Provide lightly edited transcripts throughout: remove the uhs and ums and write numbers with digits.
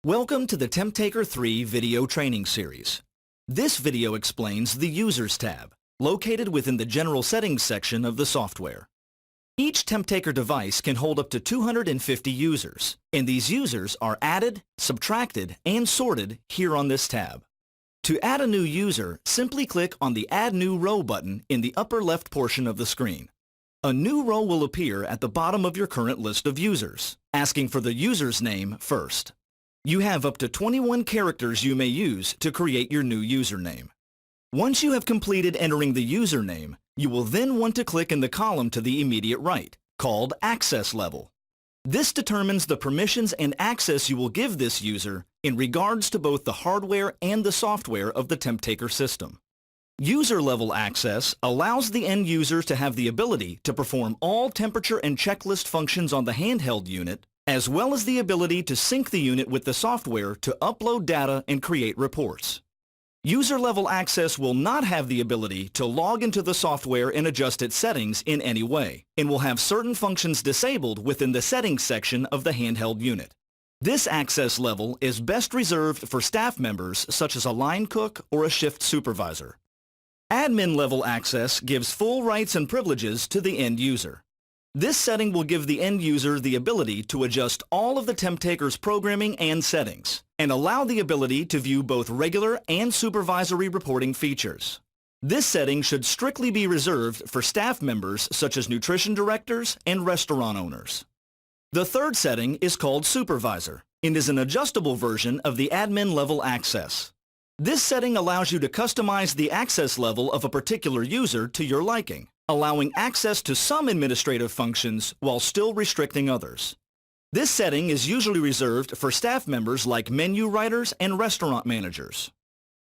Welcome to the Temp-Taker 3 video training series. This video explains the Users tab, located within the General Settings section of the software. Each Temp-Taker device can hold up to 250 users, and these users are added, subtracted, and sorted here on this tab. To add a new user, simply click on the Add New Row button in the upper left portion of the screen. A new row will appear at the bottom of your current list of users, asking for the user's name first. You have up to 21 characters you may use to create your new username. Once you have completed entering the username, you will then want to click in the column to the immediate right, called Access Level. This determines the permissions and access you will give this user in regards to both the hardware and the software of the Temp-Taker system. User-level access allows the end user to have the ability to perform all temperature and checklist functions on the handheld unit, as well as the ability to sync the unit with the software to upload data and create reports. User-level access will not have the ability to log into the software and adjust its settings in any way, and will have certain functions disabled within the settings section of the handheld unit. This access level is best reserved for staff members such as a line cook or a shift supervisor. Admin-level access gives full rights and privileges to the end user. This setting will give the end user the ability to adjust all of the Temp-Taker's programming and settings, and allow the ability to view both regular and supervisory reporting features. This setting should strictly be reserved for staff members such as nutrition directors and restaurant owners. The third setting is called Supervisor, and is an adjustable version of the admin-level access. This setting allows you to customize the access level of a particular user to your liking, allowing access to some administrative functions while still restricting others. This setting is usually reserved for staff members like menu writers and restaurant managers.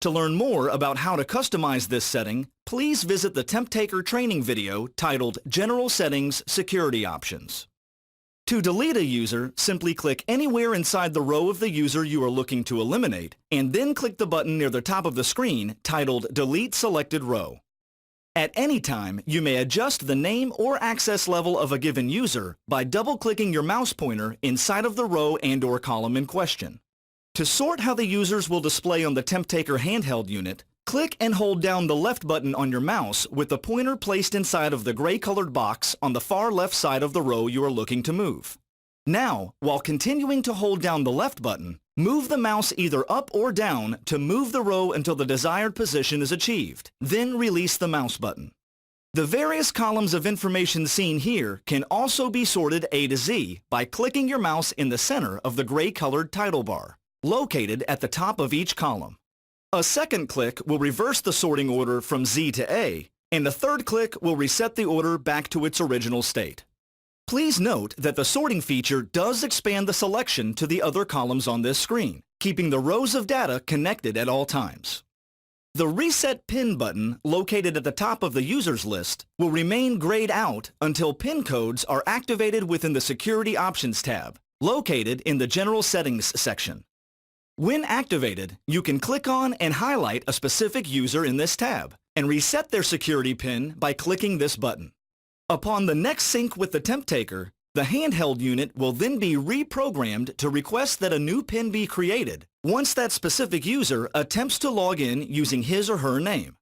To learn more about how to customize this setting, please visit the Temp-Taker training video titled General Settings Security Options. To delete a user, simply click anywhere inside the row of the user you are looking to eliminate, and then click the button near the top of the screen titled Delete Selected Row. At any time, you may adjust the name or access level of a given user by double-clicking your mouse pointer inside of the row and/or column in question. To sort how the users will display on the Temp-Taker handheld unit, click and hold down the left button on your mouse with the pointer placed inside of the gray-colored box on the far left side of the row you are looking to move. Now, while continuing to hold down the left button, move the mouse either up or down to move the row until the desired position is achieved. Then release the mouse button. The various columns of information seen here can also be sorted A to Z by clicking your mouse in the center of the gray-colored title bar, located at the top of each column. A second click will reverse the sorting order from Z to A, and a third click will reset the order back to its original state. Please note that the sorting feature does expand the selection to the other columns on this screen, keeping the rows of data connected at all times. The Reset Pin button, located at the top of the users list, will remain grayed out until pin codes are activated within the Security Options tab, located in the General Settings section. When activated, you can click on and highlight a specific user in this tab, and reset their security pin by clicking this button. Upon the next sync with the Temp-Taker, the handheld unit will then be reprogrammed to request that a new pin be created once that specific user attempts to log in using his or her name.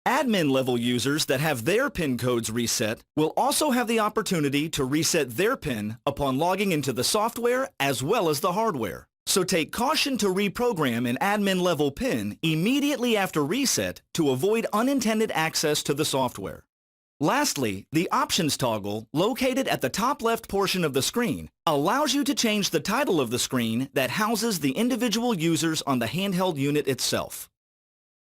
Admin-level users that have their PIN codes reset will also have the opportunity to reset their PIN upon logging into the software as well as the hardware. So take caution to reprogram an admin-level PIN immediately after reset to avoid unintended access to the software. Lastly, the Options toggle, located at the top left portion of the screen, allows you to change the title of the screen that houses the individual users on the handheld unit itself.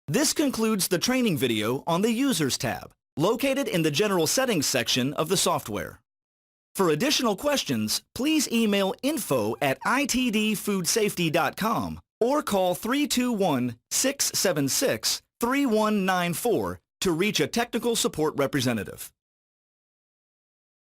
This concludes the training video on the Users tab, located in the General Settings section of the software. For additional questions, please email info@itdfoodsafety.com or call 321-676-3194 to reach a technical support representative.